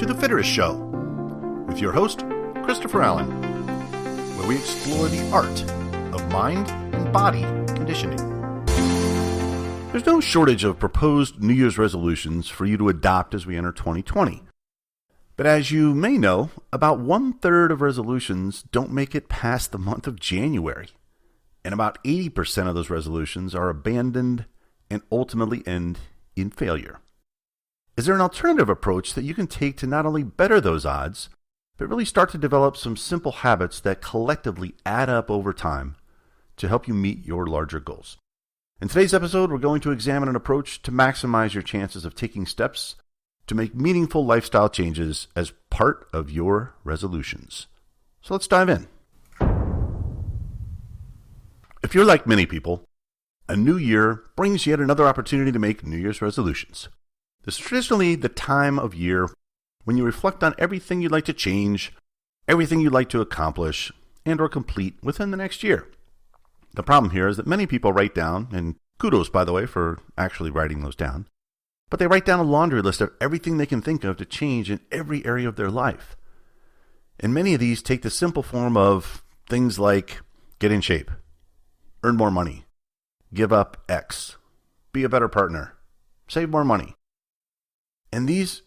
to The Fitterist Show with your host, Christopher Allen, where we explore the art of mind and body conditioning. There's no shortage of proposed New Year's resolutions for you to adopt as we enter 2020. But as you may know, about 1/3 of resolutions don't make it past the month of January. And about 80% of those resolutions are abandoned and ultimately end in failure. Is there an alternative approach that you can take to not only better those odds, but really start to develop some simple habits that collectively add up over time to help you meet your larger goals? In today's episode, we're going to examine an approach to maximize your chances of taking steps to make meaningful lifestyle changes as part of your resolutions. So let's dive in. If you're like many people, a new year brings yet another opportunity to make New Year's resolutions. This is traditionally the time of year when you reflect on everything you'd like to change, everything you'd like to accomplish, and or complete within the next year. The problem here is that many people write down, and kudos, by the way, for actually writing those down, but they write down a laundry list of everything they can think of to change in every area of their life. And many of these take the simple form of things like get in shape, earn more money, give up X, be a better partner, save more money. And these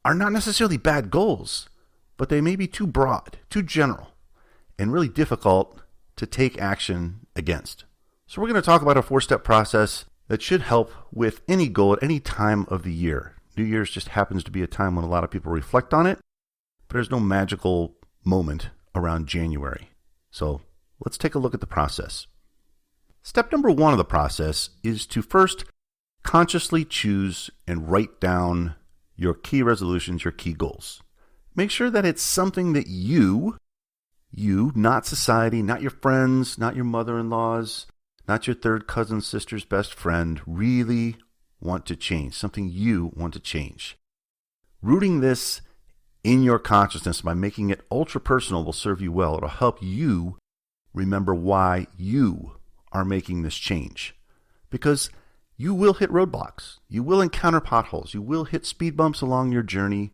are not necessarily bad goals, but they may be too broad, too general, and really difficult to take action against. So we're going to talk about a 4-step process that should help with any goal at any time of the year. New Year's just happens to be a time when a lot of people reflect on it, but there's no magical moment around January. So let's take a look at the process. Step number 1 of the process is to first consciously choose and write down your key resolutions, your key goals. Make sure that it's something that you, not society, not your friends, not your mother-in-laws, not your third cousin, sister's best friend, really want to change, something you want to change. Rooting this in your consciousness by making it ultra-personal will serve you well. It'll help you remember why you are making this change. Because you will hit roadblocks. You will encounter potholes. You will hit speed bumps along your journey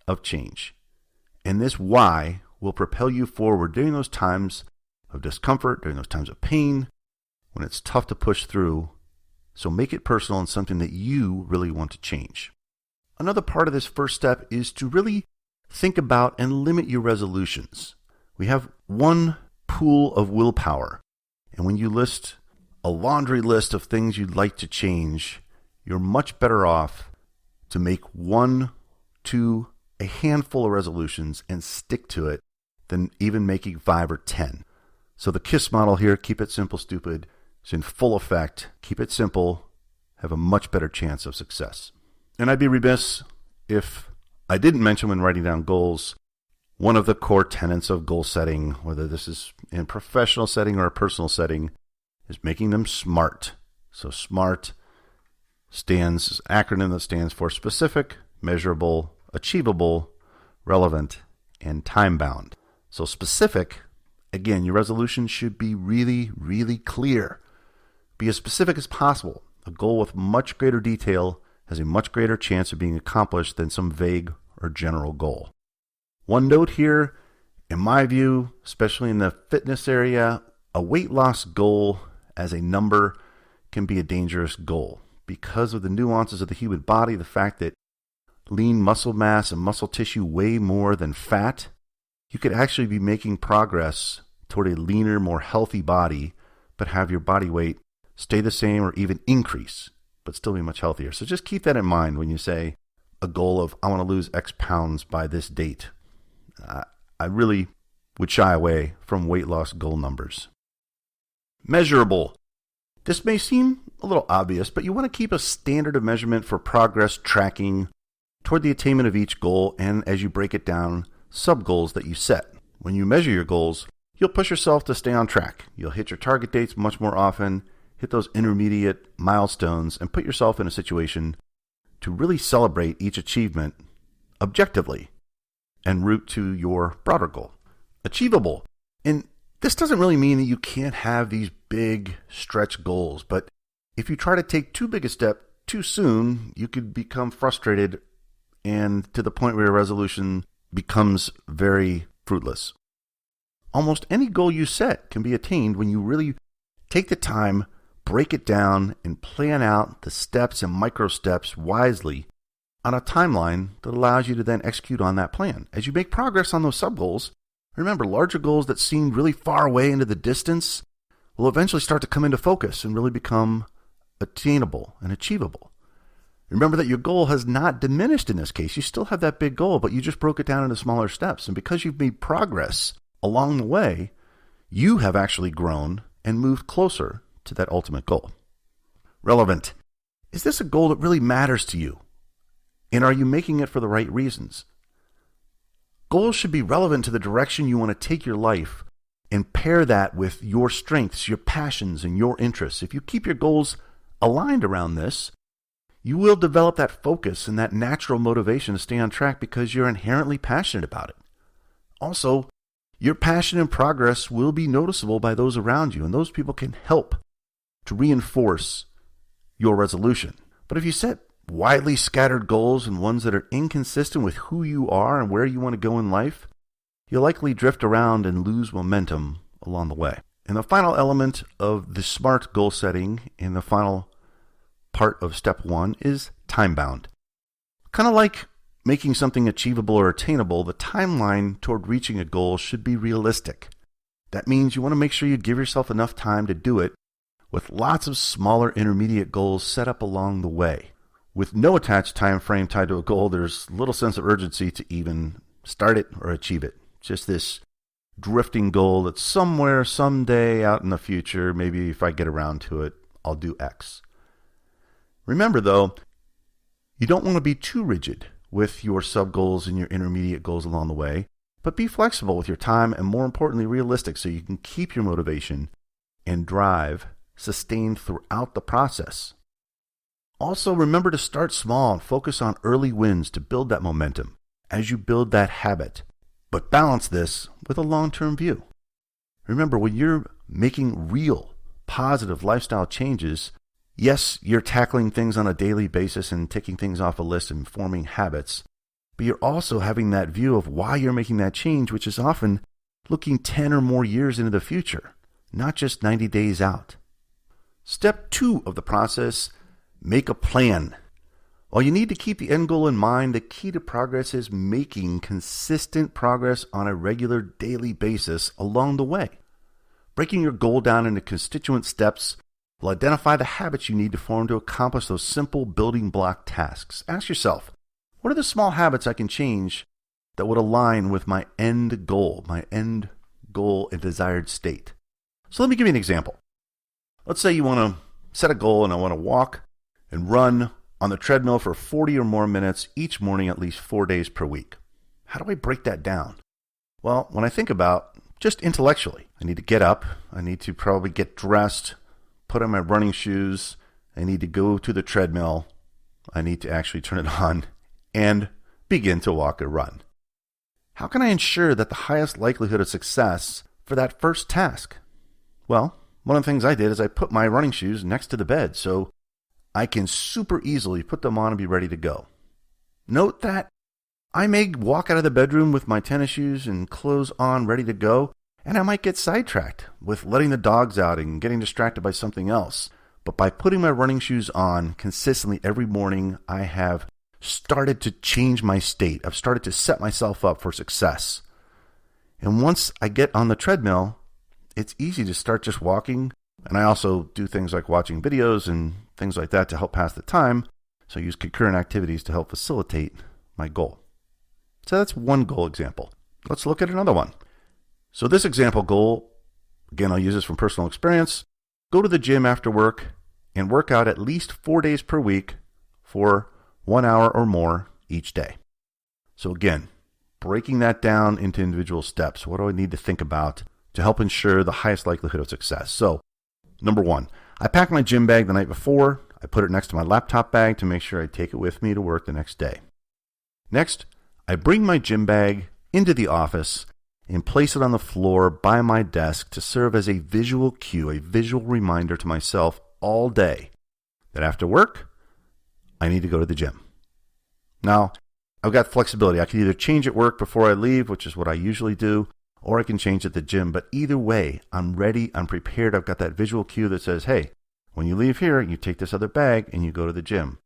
of change. And this why will propel you forward during those times of discomfort, during those times of pain, when it's tough to push through. So make it personal and something that you really want to change. Another part of this first step is to really think about and limit your resolutions. We have one pool of willpower. And when you list a laundry list of things you'd like to change, you're much better off to make 1, 2, a handful of resolutions and stick to it than even making 5 or 10. So the KISS model here, keep it simple, stupid, is in full effect. Keep it simple, have a much better chance of success. And I'd be remiss if I didn't mention when writing down goals, one of the core tenets of goal setting, whether this is in a professional setting or a personal setting, is making them SMART. So SMART stands, acronym that stands for specific, measurable, achievable, relevant, and time-bound. So specific, again, your resolution should be really, really clear. Be as specific as possible. A goal with much greater detail has a much greater chance of being accomplished than some vague or general goal. One note here, in my view, especially in the fitness area, a weight loss goal as a number can be a dangerous goal because of the nuances of the human body, the fact that lean muscle mass and muscle tissue weigh more than fat. You could actually be making progress toward a leaner, more healthy body, but have your body weight stay the same or even increase, but still be much healthier. So just keep that in mind when you say a goal of, I want to lose X pounds by this date. I really would shy away from weight loss goal numbers. Measurable. This may seem a little obvious, but you want to keep a standard of measurement for progress tracking toward the attainment of each goal, and as you break it down, sub-goals that you set. When you measure your goals, you'll push yourself to stay on track. You'll hit your target dates much more often, hit those intermediate milestones, and put yourself in a situation to really celebrate each achievement objectively and route to your broader goal. Achievable. And this doesn't really mean that you can't have these big stretch goals, but if you try to take too big a step too soon, you could become frustrated and to the point where your resolution becomes very fruitless. Almost any goal you set can be attained when you really take the time, break it down, and plan out the steps and micro steps wisely on a timeline that allows you to then execute on that plan. As you make progress on those sub-goals, remember, larger goals that seemed really far away into the distance will eventually start to come into focus and really become attainable and achievable. Remember that your goal has not diminished in this case. You still have that big goal, but you just broke it down into smaller steps. And because you've made progress along the way, you have actually grown and moved closer to that ultimate goal. Relevant. Is this a goal that really matters to you? And are you making it for the right reasons? Goals should be relevant to the direction you want to take your life, and pair that with your strengths, your passions, and your interests. If you keep your goals aligned around this, you will develop that focus and that natural motivation to stay on track because you're inherently passionate about it. Also, your passion and progress will be noticeable by those around you, and those people can help to reinforce your resolution. But if you set widely scattered goals and ones that are inconsistent with who you are and where you want to go in life, you'll likely drift around and lose momentum along the way. And the final element of the SMART goal setting in the final part of step 1 is time-bound. Kind of like making something achievable or attainable, the timeline toward reaching a goal should be realistic. That means you want to make sure you give yourself enough time to do it with lots of smaller intermediate goals set up along the way. With no attached time frame tied to a goal, there's little sense of urgency to even start it or achieve it. Just this drifting goal that's somewhere, someday out in the future, maybe if I get around to it, I'll do X. Remember though, you don't want to be too rigid with your sub-goals and your intermediate goals along the way, but be flexible with your time and more importantly, realistic so you can keep your motivation and drive sustained throughout the process. Also, remember to start small and focus on early wins to build that momentum as you build that habit. But balance this with a long-term view. Remember, when you're making real, positive lifestyle changes, yes, you're tackling things on a daily basis and ticking things off a list and forming habits, but you're also having that view of why you're making that change, which is often looking 10 or more years into the future, not just 90 days out. Step 2 of the process, make a plan. While you need to keep the end goal in mind, the key to progress is making consistent progress on a regular daily basis along the way. Breaking your goal down into constituent steps will identify the habits you need to form to accomplish those simple building block tasks. Ask yourself, what are the small habits I can change that would align with my end goal and desired state? So let me give you an example. Let's say you want to set a goal and I want to walk and run on the treadmill for 40 or more minutes each morning at least 4 days per week. How do I break that down? Well, when I think about just intellectually, I need to get up, I need to probably get dressed, put on my running shoes, I need to go to the treadmill, I need to actually turn it on and begin to walk or run. How can I ensure that the highest likelihood of success for that first task? Well, one of the things I did is I put my running shoes next to the bed so I can super easily put them on and be ready to go. Note that I may walk out of the bedroom with my tennis shoes and clothes on ready to go, and I might get sidetracked with letting the dogs out and getting distracted by something else. But by putting my running shoes on consistently every morning, I have started to change my state. I've started to set myself up for success. And once I get on the treadmill, it's easy to start just walking. And I also do things like watching videos and things like that to help pass the time. So I use concurrent activities to help facilitate my goal. So that's one goal example. Let's look at another one. So this example goal, again, I'll use this from personal experience. Go to the gym after work and work out at least 4 days per week for 1 hour or more each day. So again, breaking that down into individual steps. What do I need to think about to help ensure the highest likelihood of success? So, number 1, I pack my gym bag the night before. I put it next to my laptop bag to make sure I take it with me to work the next day. Next, I bring my gym bag into the office and place it on the floor by my desk to serve as a visual cue, a visual reminder to myself all day that after work, I need to go to the gym. Now, I've got flexibility. I can either change at work before I leave, which is what I usually do, or I can change at the gym. But either way, I'm ready, I'm prepared. I've got that visual cue that says, hey, when you leave here, you take this other bag and you go to the gym.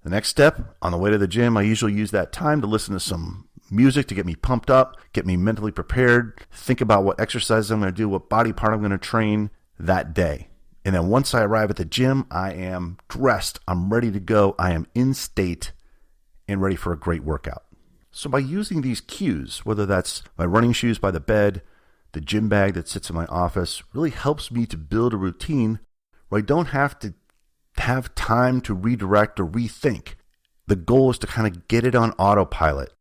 The next step, on the way to the gym, I usually use that time to listen to some music to get me pumped up, get me mentally prepared, think about what exercises I'm going to do, what body part I'm going to train that day. And then once I arrive at the gym, I am dressed, I'm ready to go, I am in state and ready for a great workout. So by using these cues, whether that's my running shoes by the bed, the gym bag that sits in my office, really helps me to build a routine where I don't have to have time to redirect or rethink. The goal is to kind of get it on autopilot,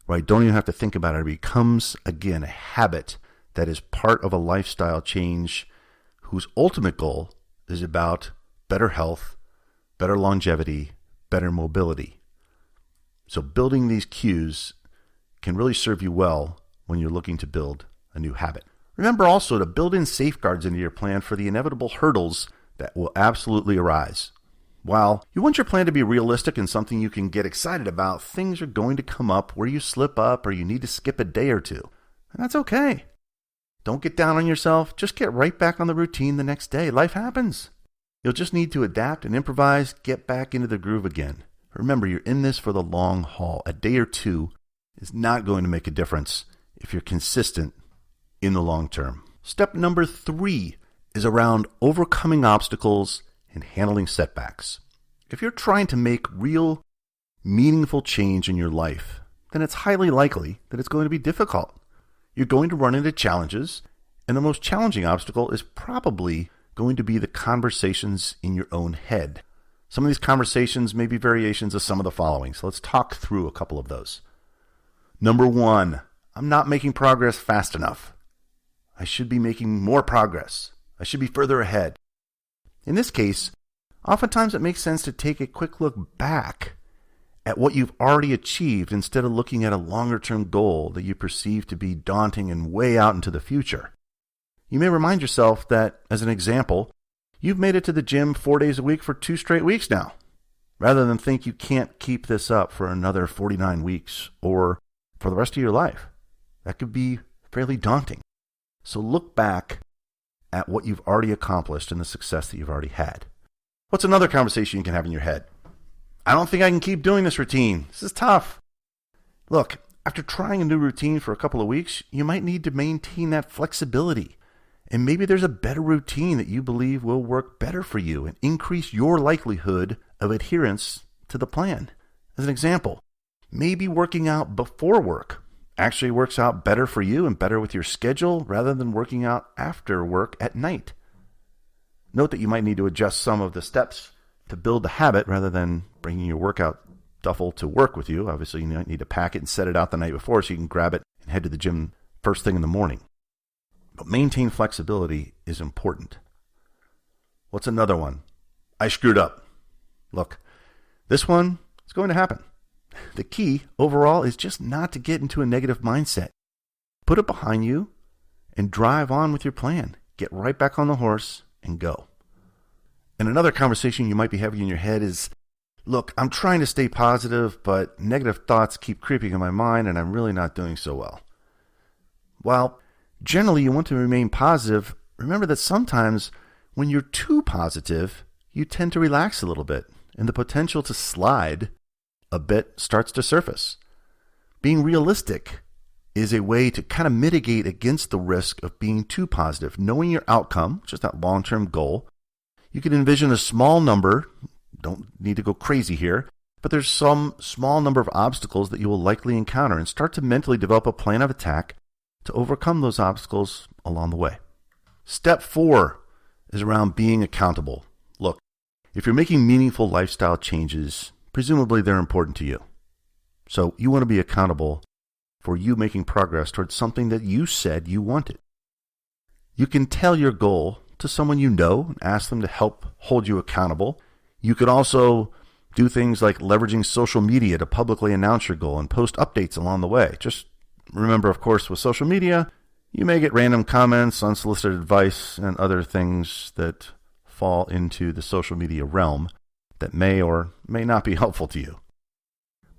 where I don't even have to think about it. It becomes, again, a habit that is part of a lifestyle change whose ultimate goal is about better health, better longevity, better mobility. So building these cues can really serve you well when you're looking to build a new habit. Remember also to build in safeguards into your plan for the inevitable hurdles that will absolutely arise. While you want your plan to be realistic and something you can get excited about, things are going to come up where you slip up or you need to skip a day or two. And that's okay. Don't get down on yourself. Just get right back on the routine the next day. Life happens. You'll just need to adapt and improvise, get back into the groove again. Remember, you're in this for the long haul. A day or two is not going to make a difference if you're consistent in the long term. Step number 3 is around overcoming obstacles and handling setbacks. If you're trying to make real, meaningful change in your life, then it's highly likely that it's going to be difficult. You're going to run into challenges, and the most challenging obstacle is probably going to be the conversations in your own head. Some of these conversations may be variations of some of the following, so let's talk through a couple of those. Number 1, I'm not making progress fast enough. I should be making more progress. I should be further ahead. In this case, oftentimes it makes sense to take a quick look back at what you've already achieved instead of looking at a longer-term goal that you perceive to be daunting and way out into the future. You may remind yourself that, as an example, you've made it to the gym 4 days a week for 2 straight weeks now, rather than think you can't keep this up for another 49 weeks or for the rest of your life. That could be fairly daunting. So look back at what you've already accomplished and the success that you've already had. What's another conversation you can have in your head? I don't think I can keep doing this routine. This is tough. Look, after trying a new routine for a couple of weeks, you might need to maintain that flexibility. And maybe there's a better routine that you believe will work better for you and increase your likelihood of adherence to the plan. As an example, maybe working out before work actually works out better for you and better with your schedule rather than working out after work at night. Note that you might need to adjust some of the steps to build the habit rather than bringing your workout duffel to work with you. Obviously, you might need to pack it and set it out the night before so you can grab it and head to the gym first thing in the morning. But maintain flexibility is important. What's another one? I screwed up. Look, this one is going to happen. The key overall is just not to get into a negative mindset. Put it behind you and drive on with your plan. Get right back on the horse and go. And another conversation you might be having in your head is, look, I'm trying to stay positive, but negative thoughts keep creeping in my mind and I'm really not doing so well. While generally you want to remain positive, remember that sometimes when you're too positive, you tend to relax a little bit and the potential to slide a bit starts to surface. Being realistic is a way to kind of mitigate against the risk of being too positive. Knowing your outcome, which is that long-term goal, you can envision a small number, don't need to go crazy here, but there's some small number of obstacles that you will likely encounter and start to mentally develop a plan of attack to overcome those obstacles along the way. Step 4 is around being accountable. Look, if you're making meaningful lifestyle changes, presumably they're important to you. So you want to be accountable for you making progress towards something that you said you wanted. You can tell your goal to someone you know and ask them to help hold you accountable. You could also do things like leveraging social media to publicly announce your goal and post updates along the way. Just remember, of course, with social media, you may get random comments, unsolicited advice, and other things that fall into the social media realm that may or may not be helpful to you.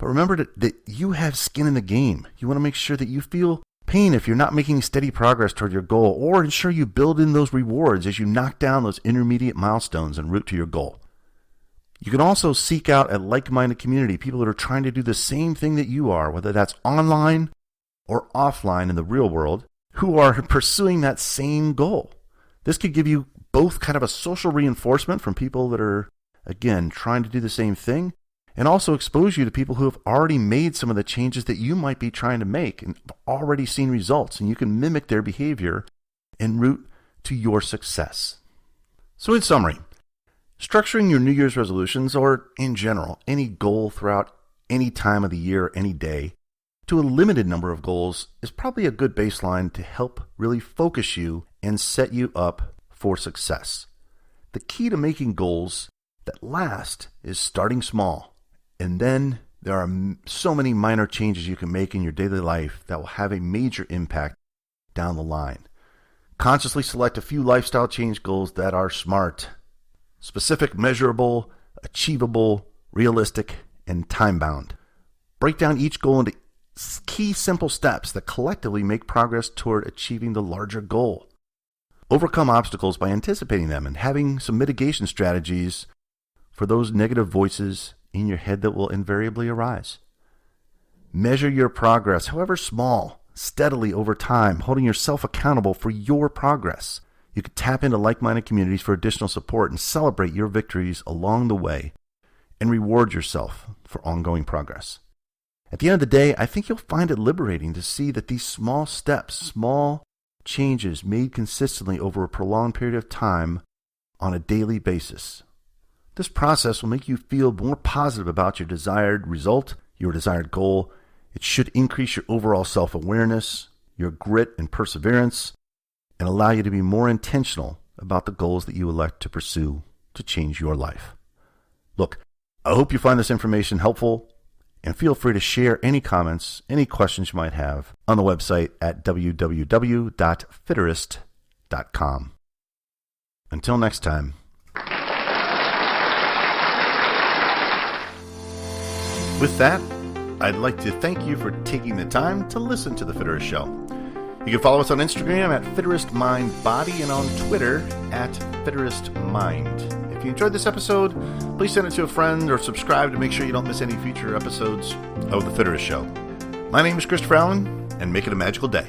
But remember that you have skin in the game. You want to make sure that you feel pain if you're not making steady progress toward your goal, or ensure you build in those rewards as you knock down those intermediate milestones en route to your goal. You can also seek out a like-minded community, people that are trying to do the same thing that you are, whether that's online or offline in the real world, who are pursuing that same goal. This could give you both kind of a social reinforcement from people that are, again, trying to do the same thing, and also expose you to people who have already made some of the changes that you might be trying to make and already seen results, and you can mimic their behavior en route to your success. So in summary, structuring your New Year's resolutions, or in general, any goal throughout any time of the year, any day, to a limited number of goals is probably a good baseline to help really focus you and set you up for success. The key to making goals that last is starting small, and then there are so many minor changes you can make in your daily life that will have a major impact down the line. Consciously select a few lifestyle change goals that are smart, specific, measurable, achievable, realistic, and time-bound. Break down each goal into key simple steps that collectively make progress toward achieving the larger goal. Overcome obstacles by anticipating them and having some mitigation strategies for those negative voices in your head that will invariably arise. Measure your progress, however small, steadily over time, holding yourself accountable for your progress. You can tap into like-minded communities for additional support and celebrate your victories along the way and reward yourself for ongoing progress. At the end of the day, I think you'll find it liberating to see that these small steps, small changes made consistently over a prolonged period of time on a daily basis. This process will make you feel more positive about your desired result, your desired goal. It should increase your overall self-awareness, your grit and perseverance, and allow you to be more intentional about the goals that you elect to pursue to change your life. Look, I hope you find this information helpful, and feel free to share any comments, any questions you might have on the website at www.fitterist.com. Until next time. With that, I'd like to thank you for taking the time to listen to The Fitterist Show. You can follow us on Instagram at FitteristMindBody and on Twitter at FitteristMind. If you enjoyed this episode, please send it to a friend or subscribe to make sure you don't miss any future episodes of The Fitterist Show. My name is Christopher Allen, and make it a magical day.